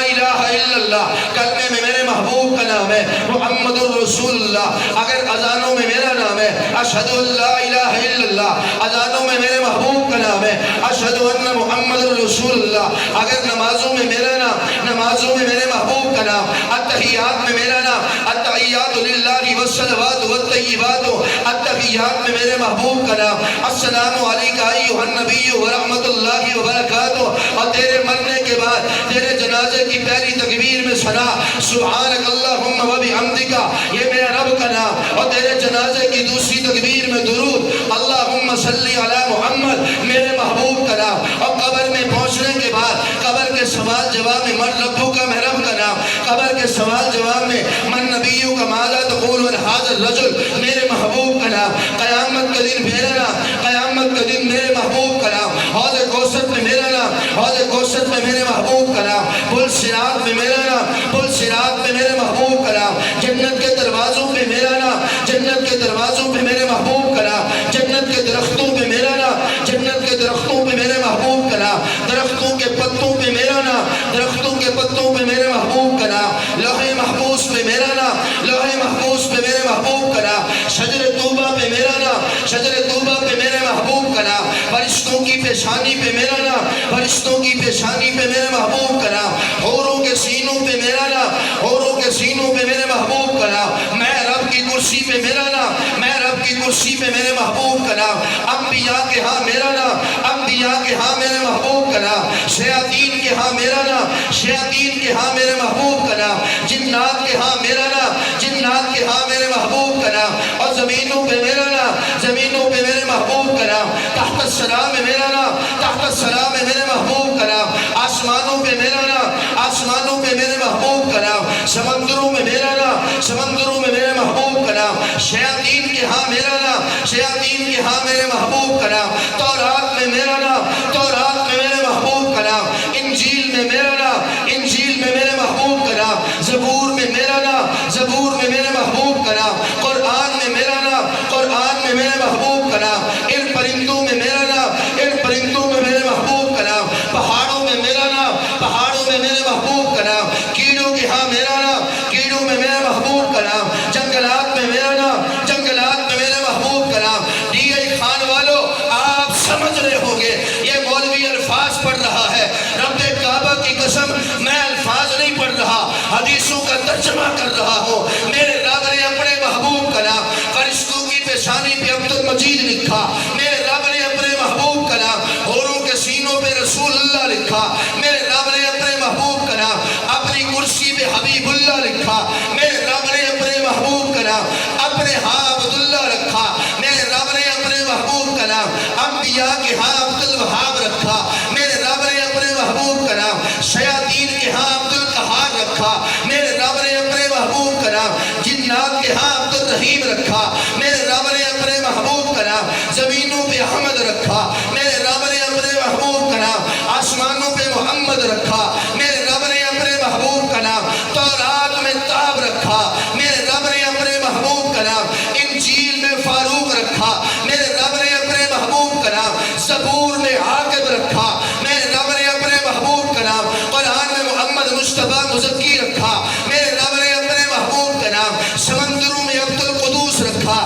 الہ الا اللہ، کلمے میں میرے محبوب کا نام ہے محمد الرسول اللہ، اگر اذانوں میں میرا نام ہے اشہد ان لا الہ الا اللہ، اذانوں میں میرے محبوب کا نام ہے اشہد ان محمد الرسول اللہ، اگر نمازوں میں میرا نام، نمازوں میں میرے محبوب کا نام، التحیات میں میرا نام، التحیات للہ والصلوات والطیبات، التحیات میں میرے محبوب کا نام، السلام علیکہ ایھا النبی ورحمۃ اللہ وبرکاتہ، اور تیرے مرنے کے بعد تیرے جنازے کی پہلی تکبیر میں ثنا سبحانک اللہم وبحمدک، یہ میرا رب کا نام، اور تیرے جنازے کی دوسری تکبیر میں درود اللہم صلی علی محمد، میرے محبوب کا نام، اور قبر میں پہنچنے کے بعد قبر کے سوال جواب میں من ربک کا، میرے رب کا نام، قبر کے سوال جواب میں من نبیک ماذا تقول عن هذا الرجل، میرے محبوب کا نام، قیامت کا دن میرا نام، قیامت کا دن میرے محبوب کا نام، حوض کوثر میں میرا نام، حوض کوثر میں میرے محبوب کا نام، پل صراط میں میرا نام، پل صراط میں میرے محبوب کا نام، جنت کے دروازوں پہ میرا نام، جنت کے دروازوں پہ میرے محبوب کا نام، جنت کے درختوں پہ میرا نام، جنت کے درختوں پہ میرے محبوب کا نام، درختوں کے پتوں پہ میرا نام، درختوں کے پتوں پہ میرے محبوب کا نام، لوح محفوظ پہ میرا نام، لوح محفوظ پہ میرے محبوب کا نام، شجر طوبہ پہ میرا نام، شجر طوبہ پہ میرے محبوب کا نام، فرشتوں کی پیشانی پہ میرا نام، فرشتوں کی پیشانی پہ میرے محبوب کا نام، حوروں کے سینوں پہ میرا نام، حوروں کے سینوں پہ میرے محبوب کا نام، میں رب کی کرسی پہ میرا نام، میں رب کی کرسی پہ میرے محبوب کا نام، انبیاء کے ہاں میرا نام، انبیاء کے ہاں میرے محبوب کا نام، شیاطین کے ہاں میرا نام، شیاطین کے ہاں میرے محبوب کا نام، جنات کے ہاں میرا نام، جنات کے ہاں میرے محبوب کا نام، اور زمینوں پہ میرا نام، زمینوں پہ میرے محبوب کا نام، تحت الثری میں میرا نام، تحت الثری میں میرے محبوب کا نام، آسمانوں پہ میرا نام، آسمانوں پہ میرے محبوب کا نام، سمندروں میں میرا نام، سمندروں میں میرے محبوب کا نام، شیاطین کے ہاں میرا نام، شیاطین کے ہاں میرے محبوب کا نام، تورات میں میرا نام، تورات میں میرے محبوب کا نام، انجیل میں میرا نام، انجیل میں میرے محبوب کا نام، زبور میں میرا نام، زبور میں میرے محبوب کا نام، قرآن میں میرا نام، قرآن میں میرے محبوب کا نام، ان پرندوں میں میرا نام، ان پرندوں میں میرے محبوب کا نام، پہاڑوں میں میرا نام، پہاڑوں میں میرے محبوب کا نام، کیڑوں کے ہاں میرا نام، کیڑوں میں میرے محبوب کا نام، جنگلات میں میرا نام، جنگلات میں میرے محبوب کا نام، ڈی آئی خان والو آپ سمجھ رہے ہوں گے یہ مولوی الفاظ پڑھ رہا ہے، رب کعبہ کی قسم میں الفاظ نہیں پڑھ رہا، حدیثوں کا ترجمہ کر رہا ہوں، میرے رب نے اپنے محبوب کا نام فرشتوں کی پیشانی پہ عبد المجید لکھا، میرے رب نے اپنے محبوب کا نام حوروں کے سینوں پہ رسول اللہ لکھا، میرے رب نے اپنے محبوب کا نام اپنی کرسی پہ حبیب اللہ لکھا، میرے رب نے اپنے محبوب کا نام اپنے ہاں عبداللہ رکھا، میرے رب نے اپنے محبوب کا نام انبیاء کے ہاں عبد الوہاب رکھا، میرے رب نے اپنے محبوب کا نام شیاطین کے ہاں عبد القہار رکھا، میرے رب نے اپنے محبوب کا نام جنات کے ہاں عبد الرحیم رکھا، میرے رب نے اپنے محبوب کا نام زمینوں پہ احمد رکھا، میرے رب نے اپنے محبوب کا نام آسمانوں پہ محمد رکھا، میرے رب نے اپنے محبوب کا نام تورات میں تاب رکھا، میرے رب نے اپنے محبوب کا نام انجیل میں فاروق رکھا، میرے رب نے اپنے محبوب کا نام زبور میں عاقب رکھا، میرے رب نے اپنے محبوب کا نام قرآن میں محمد مصطفیٰ مزکی رکھا، میرے رب نے اپنے محبوب کا نام سمندروں میں عبد القدوس رکھا،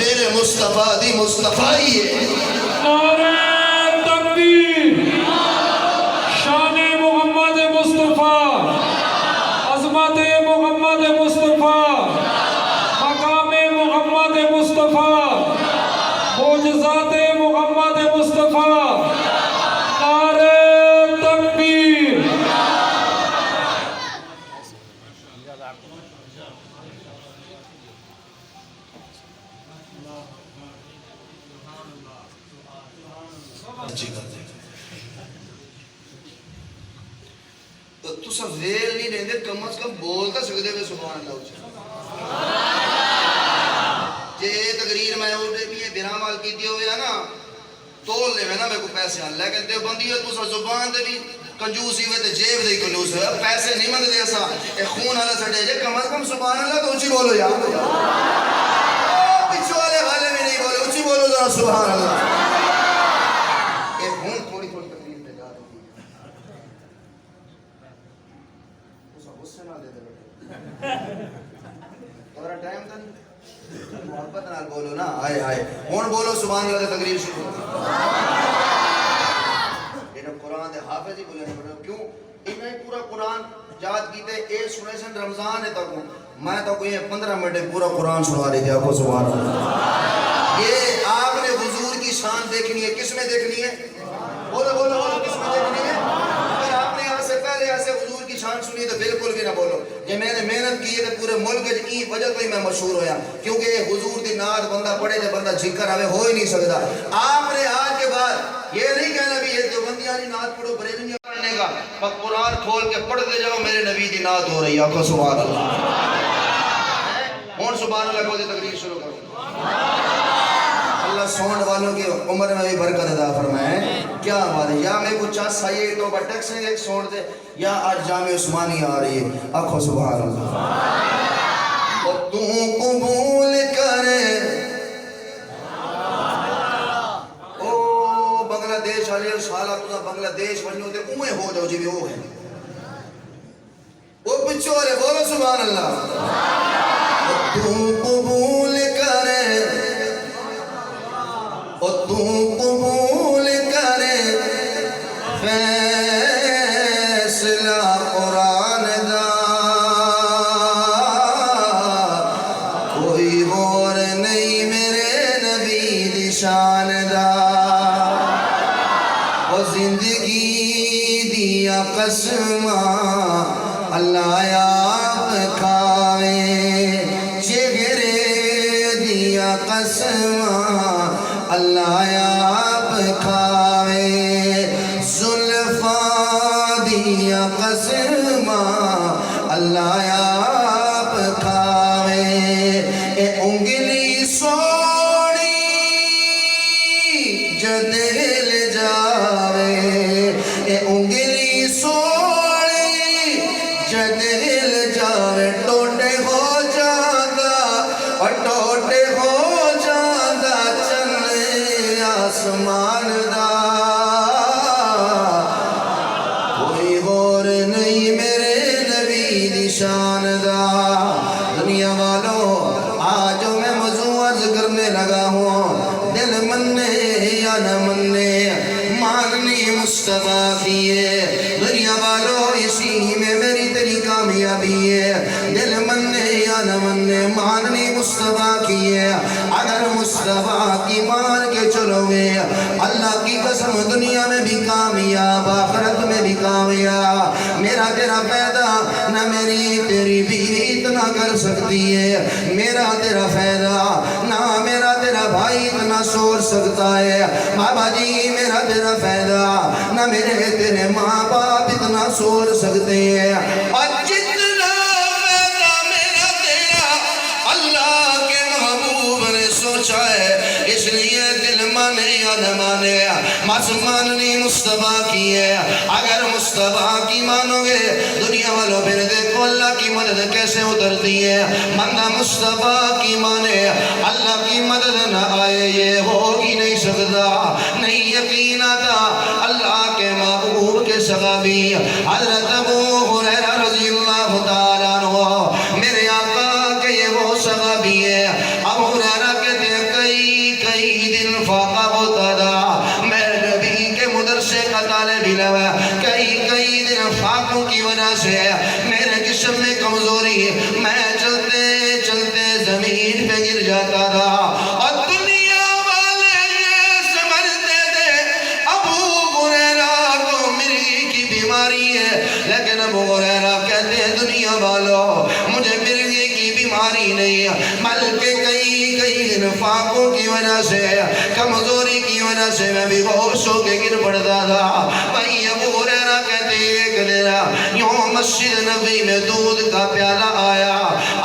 میرے مصطفیٰ دی مصطفیٰ ہے نعرہ تکبیر شان محمد مصطفیٰ عظمت محمد مصطفیٰ مقام محمد مصطفیٰ معجزات محمد مصطفیٰ نعرہ تکبیر اچھی بات ہے تو سب ویل نہیں رہتے کم از کم بولتا سکتے ہوئے سبحان اللہ اچھا جے تقریر میں اٹھے بھی بنا مال کی دیو یا نا تول لے میں نا میں کو پیسے آن لیکن دیو بندی ہے تو سا زبان دے بھی کنجوسی ہوئے تے جیب دے کنجوس ہوئے پیسے نہیں مند دے ایسا اے خون آلہ سٹے جے کم از کم سبحان اللہ تو اچھی بولو یا پچھو والے غالے میں نہیں بولو اچھی بولو ذرا سبحان اللہ اے خون تھوڑی تھوڑی تقریر پہ جا رہی اسا غصے نہ دے دے بیٹے تمہارا ٹائم تھا نہیں محبت نال بولو نا آئے آئے ہون بولو سبحان اللہ دے تقریر شروع لیکن قرآن دے حافظ ہی بولے نہیں کیوں انہیں پورا قرآن یاد کیتے اے سنے سن رمضان ہے تک میں تو کوئی 15 منٹ پورا قرآن سنا رہی تھی آپ کو سبحان اللہ یہ آپ نے حضور کی شان دیکھنی ہے کس میں دیکھنی ہے بولو بولو بولو کس میں دیکھنی ہے اگر آپ نے یہاں سے پہلے ایسے حضور کی شان سنی تو بالکل بھی نہ بولو یہ میں نے محنت کی ہے کہ پورے ملک کی وجہ تو ہی میں مشہور ہویا کیونکہ حضور دی نعت بندہ پڑھے جب بندہ ذکر آوے ہو ہی نہیں سکتا آپ نے آج کے بعد یہ نہیں کہنا بھی یہ جو بندیاں دی نعت پڑھو بریلویاں پڑھنے کا پر قرآن کھول کے پڑھتے جاؤ میرے نبی دی نعت ہو رہی ہے آپ کو سبحان اللہ ہون سبحان اللہ کو تقریر شروع کرو اللہ سونڈ والوں کی عمر میں بھی برکت عطا فرمائے کیا بات ہے یا میں کچھ چاس سائیے تو بٹک سے ایک سونڈ دے یا آج جامع عثمانی آ رہی ہے آنکھو سبحان اللہ اور تو قبول کرے او بنگلہ دیش علی سالہ تو بنگلہ دیش بنیو تے اوے ہو جاؤ جی بھی وہ ہے وہ پچھولے بولو سبحان اللہ اور تو قبول کرے اور تو قبول کرے فیصلہ قرآن دا کوئی اور نہیں میرے نبی دی شان دا وہ زندگی دیا قسمہ اللہ آپ کھاوے چہرے دیا قسمہ اللہ آپ کھاوے زلفا دیا قسمہ اللہ آپ کھاوے اے انگلی سوڑی جدل جاوے اے انگلی سوڑی جدل جاوے ٹوٹے ہو جاندہ اور ٹوٹے ہو جاندہ چلے آسمان دا کوئی اور نہیں میرے نبی دی شان دا دنیا والوں آج میں موضوع عرض کرنے لگا ہوں دل مننے یا نہ مننے ماننی مصطفیٰ کی ہے دنیا والوں اسی میں میری تیری کامیابی ہے دل مننے یا نہ مننے ماننی مصطفیٰ کی ہے اگر مصطفیٰ کی مان کے چلو گے اللہ کی قسم دنیا میں بھی کامیاب آخرت میں بھی کامیاب میرا تیرا پیدا نہ میری تیری بیوی اتنا کر سکتی ہے میرا تیرا فائدہ نہ میرا تیرا بھائی اتنا سوڑ سکتا ہے بابا جی میرا تیرا فائدہ نہ میرے تیرے ماں باپ اتنا سوڑ سکتے ہیں اور جتنا فائدہ میرا تیرا اللہ کے محبوب نے سوچا ہے اس لیے دل مانے یا نہ مانے بس ماننی مصطفیٰ کی ہے اگر مصطفیٰ کی مانو گے دنیا والوں پھر دیکھو اللہ کی مدد کیسے اترتی ہے بندہ مصطفیٰ کی مانے اللہ کی مدد نہ آئے یہ ہوگی نہیں سکتا نہیں یقین آتا اللہ کے محبوب کے صحابی حضرت ابو ہریرہ رضی اللہ تعالیٰ عنہ میرے آقا کے یہ وہ صحابی ہے ابو ہریرہ کہتے ہیں دن فاقہ ہوتا تھا، میں نبی کے مدرسے کا طالب علم، کئی دن فاقوں کی وجہ سے میرے جسم میں کمزوری، میں چلتے چلتے زمین پہ گر جاتا تھا، اور دنیا والے یہ سمجھتے تھے ابو ہریرہ کو مرگی کی بیماری ہے، لیکن ابو ہریرہ کہتے ہیں دنیا والوں مجھے مرگی کی بیماری نہیں، بلکہ کئی دن فاقوں کی وجہ سے، کمزوری کی وجہ سے میں بھی ہوش ہو کے گر پڑتا تھا۔ بھائی ابو ہریرہ کہتے ہیں ایک دن یوں مسجد نبی میں دودھ کا پیالہ آیا،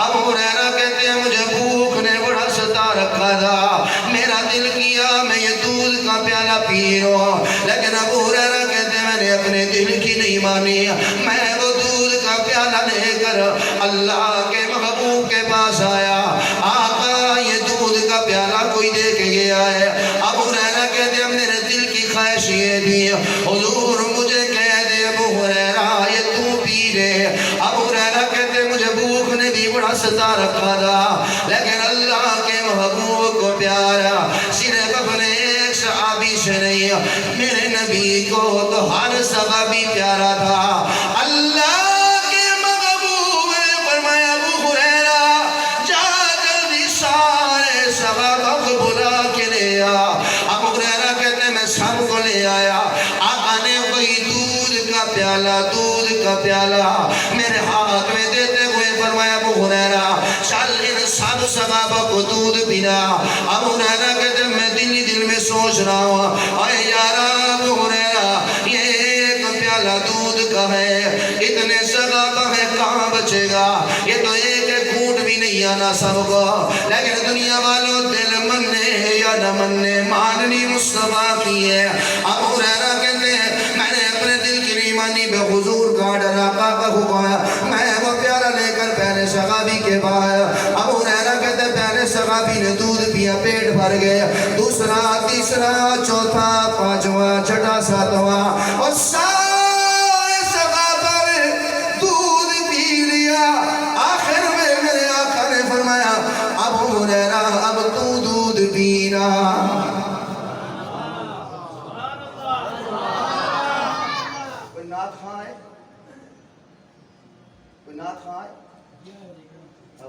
ابو ہریرہ کہتے ہیں مجھے بھوک نے بڑا ستا رکھا تھا، میرا دل کیا میں یہ دودھ کا پیالہ پی لوں، لیکن ابو ہریرہ کہتے ہیں میں نے اپنے دل کی نہیں مانی، میں وہ دودھ کا پیالہ لے کر اللہ کے محبوب کے پاس آیا، آقا یہ دودھ کا پیالہ کوئی دے کے گیا ہے۔ ابو ہریرہ کہتے ہیں میرے دل کی خواہش یہ تھی حضور مجھے کہہ دے ابو ہریرہ یہ تو پی لے۔ ابو ہریرہ کہتے ہیں مجھے بھوک نے بھی بڑا ستا رکھا تھا، لیکن اللہ کے محبوب کو پیارا صرف اپنے ایک صحابی سے نہیں، میرے نبی کو تو ہر صحابی پیارا تھا۔ اللہ کے محبوب نے فرمایا ابو ہریرہ جا جلدی سارے صحابہ کو بلا کے لے آ۔ ابو ہریرہ کہتے ہیں میں سب کو لے آیا، آقا نے وہی دودھ کا پیالہ میرے ہاتھ میں دیتے ہوئے فرمایا ابو ہریرہ چل ان سب صحابہ کو دودھ پینا۔ ابو ہریرہ کہتے ہیں میں دل میں سوچ رہا ہوں اے یارا ابو ہریرہ یہ ایک پیالہ دودھ کا ہے، اتنے صحابہ ہیں کہاں بچے گا، یہ تو ایک گھونٹ بھی نہیں آنا سب کو، لیکن دنیا والوں دل مننے یا نہ مننے ماننی مصطفیٰ کی ہے۔ ابو ہریرہ کہتے ہیں میں نے اپنے دل کی نہیں مانی، بے حضور کا ڈر آقا کا حکم ہے، میں وہ پیالہ لے کر پہلے صحابی کے پاس، ابو ہریرہ کہتے ہیں پہلے صحابی نے دودھ پیا پیٹ بھر گئے، دوسرا تیسرا چوتھا پانچواں چھٹا ساتواں اور سارے صحابہ نے دودھ پی لیا۔ آخر میں میرے آقا نے فرمایا ابو ہریرہ اب تو دودھ پینا۔ کوئی نعت خواہ ہے؟ کوئی نعت خواہ ہے؟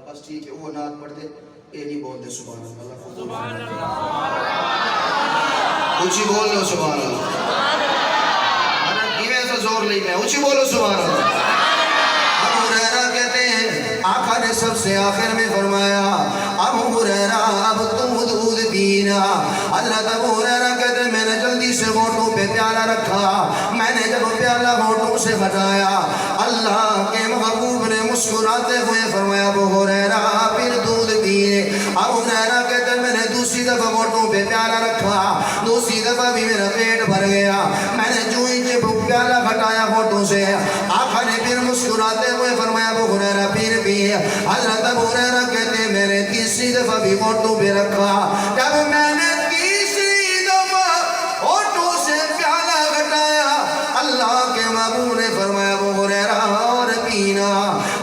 بس ٹھیک ہے وہ نعت پڑھ دے، یہ نہیں بول دے سبحان اللہ، اونچی بول لو سبحان اللہ، ایسا زور نہیں ہے، اونچی بولو سبحان اللہ۔ ابو ہریرہ کہتے ہیں آقا نے سب سے آخر میں فرمایا ابو ہریرہ اب تم دودھ پینا۔ حضرت ابو ہریرہ کہتے ہیں میں نے جلدی سے ہونٹوں پہ پیالہ رکھا، میں نے جب پیالہ ہونٹوں سے ہٹایا اللہ کے محبوب نے مسکراتے ہوئے فرمایا ابو ہریرہ پھر دودھ پیے۔ ابو ہریرہ کہتے ہیں میں نے دوسری دفعہ ہونٹوں پہ پیالہ رکھا، دوسری دفعہ بھی میرا پیٹ بھر گیا، میں نے جو ہی پیالہ ہٹایا ہونٹوں سے آقا نے پھر مسکراتے ہوئے فرمایا ابو ہریرہ پھر پیے۔ حضرت ابو ہریرہ کہتے ہیں میں نے تیسری دفعہ بھی ہونٹوں پہ رکھا، جب میں نے تیسری دفعہ ہونٹوں سے پیالہ ہٹایا اللہ کے محبوب نے فرمایا ابو ہریرہ اور پینا۔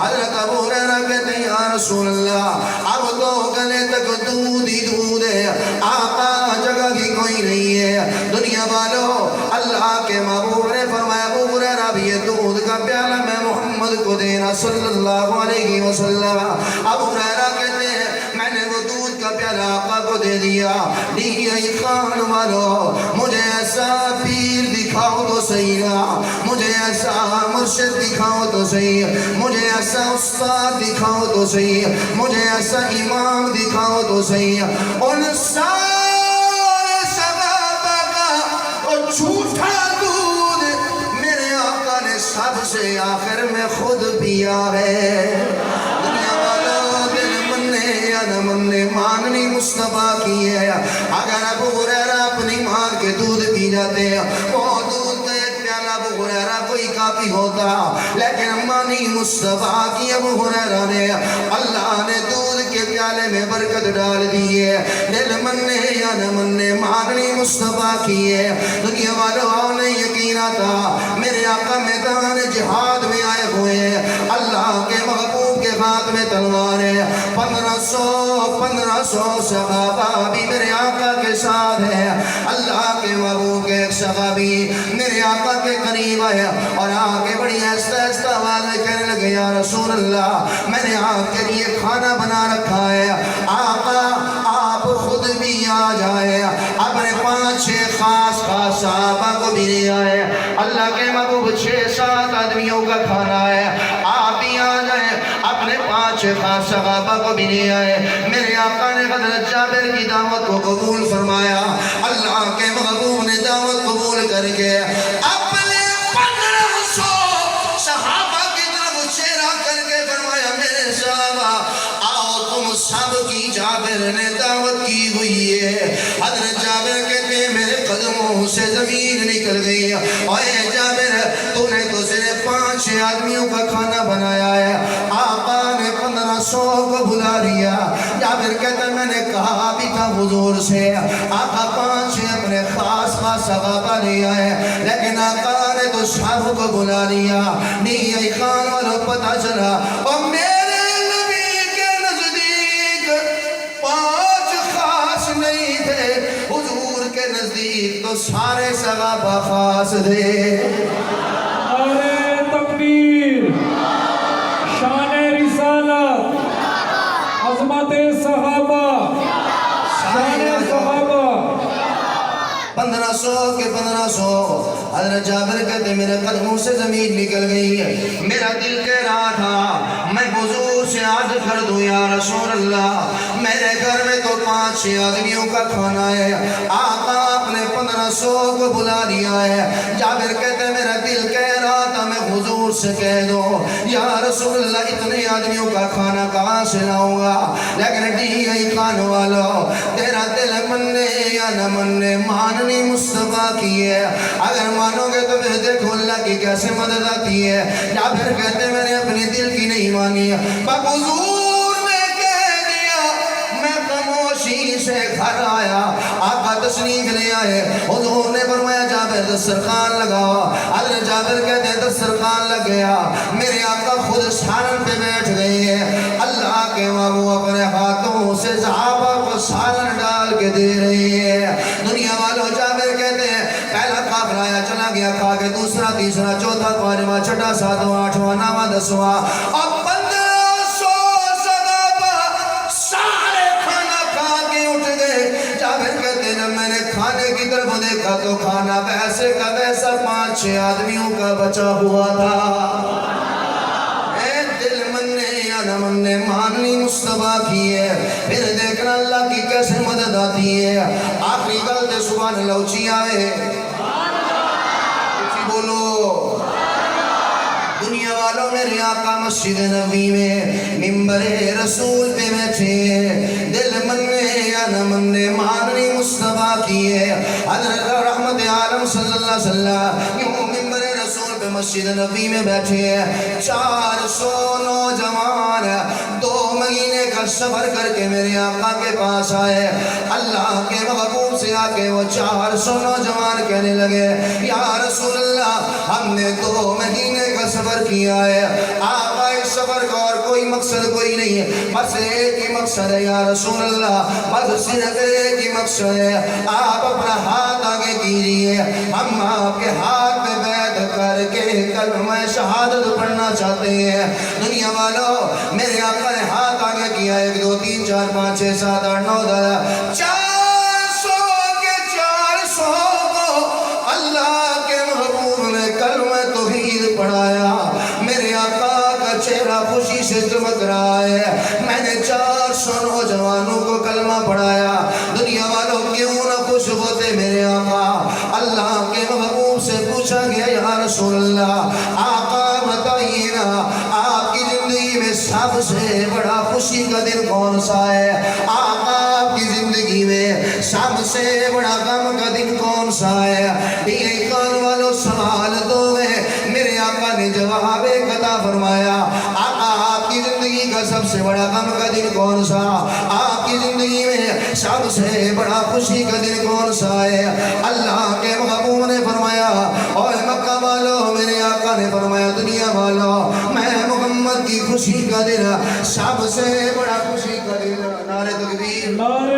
حضرت ابو ہریرہ کہتے ہیں یا رسول اللہ اب تو گلے تک دودھ ہی دودھ ہے، آقا جگہ کی کوئی نہیں ہے۔ دنیا والوں اللہ کے محبوب نے فرمایا ابو ہریرہ بھی یہ دودھ کا پیالہ میں محمد کو دینا صلی اللہ علیہ وسلم۔ ابو ہریرہ کہتے ہیں میں نے وہ دودھ کا پیالہ آقا کو دے دیا، خان والو مجھے ایسا پیر دکھاؤ تو صحیح نا، مجھے ایسا مرشد دکھاؤ تو صحیح، مجھے ایسا استاد دکھاؤ تو صحیح، مجھے ایسا امام دکھاؤ تو صحیح۔ ان سارے صحابہ کا اور جھوٹا دودھ میرے آقا نے سب سے آخر میں خود پیا ہے۔ دنیا والا دل مننے یا نہ مننے ماننی مصطفیٰ کی ہے۔ اگر ابو ہریرہ اپنی مان کے دودھ پی جاتے ہیں وہ دودھ کا ایک پیالہ ابو ہریرہ کوئی کافی ہوتا، لیکن مانی مصطفیٰ کی ابو ہریرہ نے اللہ نے دودھ کے پیالے میں برکت ڈال دی ہے۔ دل مننے یا نہ مننے ماننی مصطفیٰ کی ہے۔ دنیا والوں نے یقین آتا میرے آقا میدان جہاد میں آئے ہوئے ہیں، اللہ کے محبوب کے ہاتھ میں تلوار ہے، 1500 1500 صحابہ بھی میرے آقا کے ساتھ ہے. اللہ کے محبوب کے ایک صحابی میرے آقا کے قریب آیا اور آگے بڑی آہستہ آہستہ آواز میں کہنے لگے یا رسول اللہ میں نے آپ کے لیے کھانا بنا رکھا ہے. آقا آپ خود بھی آ جائے, اپنے 5-6 خاص صحابہ کو بھی لے آئے. اللہ کے محبوب 6-7 آدمیوں کا کھانا ہے, آپ بھی آ جائیں, اپنے 5-6 خاص صحابہ کو بھی لے آئے. میرے آقا نے حضرت جابر کی دعوت کو قبول فرمایا. اللہ کے محبوب نے دعوت قبول کر کے اپنے 1500 صحابہ کی طرف چہرہ کر کے فرمایا میرے صحابہ آؤ تم سب کی جابر نے دعوت کی ہوئی ہے. حضرت جابر کہتے ہیں میرے قدموں سے زمین نکل گئی. اے جابر تو نے تو صرف 5-6 آدمیوں کا کھانا بنایا ہے, آقا نے 1500 کو بلا لیا. جابر کہتا ہے میں نے کہا بھی تھا حضور سے آقا 5-6 اپنے خاص صحابہ لے آئے, لیکن آقا نے تو سب کو بلا لیا. نہیں خان والوں پتہ چلا اور میرے نبی کے نزدیک 5 خاص نہیں تھے, حضور کے نزدیک تو سارے صحابہ خاص تھے. نعرہ تکبیر, شان رسالت, عظمت صحابہ, شان صحابہ. 1500 کے 1500 حضرت جابر کہتے میرے قدموں سے زمین نکل گئی ہے. میرا دل کہہ رہا تھا میں حضور سے عرض کر دوں یا رسول اللہ میرے گھر میں تو 5-6 آدمیوں کا کھانا ہے, آقا اپنے 1500 کو بلا لیا ہے. جابر کہتے میرا دل کہہ رہا تھا میں حضور سے کہہ دوں یا رسول اللہ اتنے آدمیوں کا کھانا کہاں سے لاؤں گا, لیکن ڈی کھانے والوں تیرا دل مننے یا نہ مننے ماننی مصطفیٰ کی ہے, اگر مانو گے تو پھر دیکھو اللہ کی کیسے مدد آتی ہے. جابر کہتے میں نے اپنے دل کی نہیں مانی, حضور نے کہہ دیا میں خاموشی سے گھر آیا. آقا تشریف لے آئے, حضور نے فرمایا جابر دسترخوان لگاؤ. حضرت جابر کہتے ہیں دسترخوان لگ گیا, میرے آقا خود سالن پہ بیٹھ گئے ہیں. اللہ کے محبوب اپنے ہاتھوں سے صحابہ کو سالن ڈال کے دے رہے ہیں. دنیا والوں جابر کہتے ہیں پہلا قافلہ آیا چلا گیا, کھا کے دوسرا, تیسرا, چوتھا, 5واں, 6واں, 7واں, 8واں, 9واں, 10واں اور 1500 صحابہ سارے کھانا کھا کے اٹھ گئے. جابر کہتے ہیں جب میں نے کھانے کی طرف دیکھا تو کھانا ویسے کا ویسا 5-6 آدمیوں کا بچا ہوا تھا. دل مننے یا نہ مننے ماننی مصطفیٰ کی ہے, پھر دیکھنا اللہ کی کیسے مدد آتی ہے. آخری گل دے سبحان اللہ اچھی آئے, اچھی بولو. دنیا والوں میرے آقا مسجد نبی میں منبر رسول پہ بیٹھے, دل مننے یا نہ مننے ماننی مصطفیٰ کی ہے. حضرت رحمت عالم صلی اللہ علیہ وسلم یوں منبر رسول پہ مسجد نبی میں بیٹھے ہیں. 400 نوجوان 2 مہینے کا سفر کر کے میرے آقا کے پاس آئے. اللہ کے محبوب سے آ کے وہ 400 نوجوان کہنے لگے یا رسول اللہ ہم نے 2 مہینے کا سفر کیا ہے, آقا اس سفر کا اور کوئی مقصد کوئی نہیں ہے, بس ایک ہی مقصد ہے یا رسول اللہ, بس صرف ایک ہی مقصد ہے, آپ اپنا ہاتھ آگے کیجئے, ہم آپ کے ہاتھ میں بیعت کر کے کلمہ شہادت پڑھنا چاہتے ہیں. دنیا والوں میرے آقا نے ہاتھ آگے کیا, 1 2 3 4 5 6 7 8 9 10 400 کے 400 کو اللہ کے محبوب نے کلمہ توحید پڑھایا. میرے آقا کا چہرہ خوشی سے چمک رہا ہے, میں نے 400 نوجوانوں کو کلمہ پڑھایا. دنیا والوں کیوں نہ خوش ہوتے میرے آقا. اللہ کے محبوب سے پوچھا گیا یا رسول اللہ آقا بتائیے نا آپ کی زندگی میں سب سے بڑا خوشی کا دن کون سا ہے, آقا آپ کی زندگی میں سب سے بڑا غم کا دن کون سا ہے. یہ کان والوں سوال دو ہے, میرے آقا نے جواب عطا فرمایا آقا آپ کی زندگی کا سب سے بڑا غم کا دن کون سا, آپ کی زندگی میں سب سے بڑا خوشی کا دن کون سا ہے. اللہ کے محبوب نے فرمایا اور مکہ والوں میرے آقا نے فرمایا دنیا والوں میں محمد کی خوشی کا دن سب سے بڑا خوشی کا دن. نعرہ تکبیر. تکبیر نعرہ